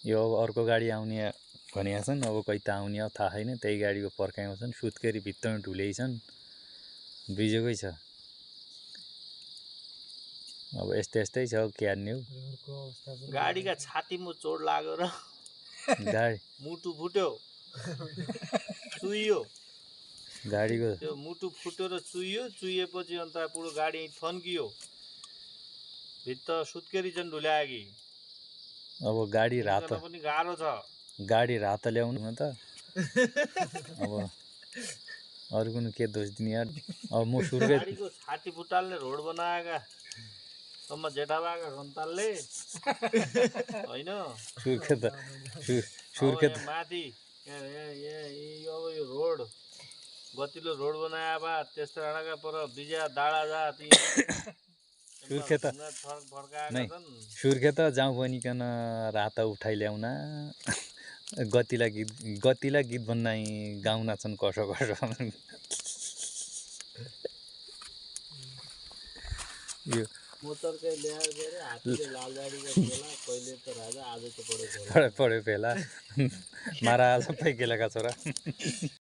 यो अब अर्को गाडी आउने भनेका छन्, अब कहिले त आउने हो थाहा छैन। त्यही गाडीको पर्खाइमा छन्, सुत्केरी भित्तामा ढुलेइ छन्, बिजोकै छ। अब यस्तै छ, के हान्ने हो। गाडीका छातीमा चोट लाग्यो र गाडी मुटु फुट्यो, चुइयो। गाडीको त्यो मुटु फुट्यो र चुइयो, चुइएपछि अन्त पुरो गाडी थन्कियो, भित्र सुत्केरी चाहिँ ढुल्यायो कि। अब गाडी रात पनि गाह्रो छ। गाडी रात ल्याउनु त अब अरू कुनै के दोष दिने यार। अब म सुर्के गाडीको छाती फुटाल्ने रोड बनाएका सम्म जेठाबाका सन्तानले होइन सुर्के त माथि अब यो रोड गतिलो रोड बनाए बा त्यस्तो डाँडाका पर बिजा डाँडा जा ती सुर्खे त जाउँ बनिकन रात उठाइ ल्याउना गतिला गीत भन्नाइ गाउना छन् कसो यो मोटरकै ल्याएर गरे हात्तीले लालबाडीको बेला कहिले त राजा आज त पढ्यो पढ्यो फेला मारा सबै गेलाका छोरा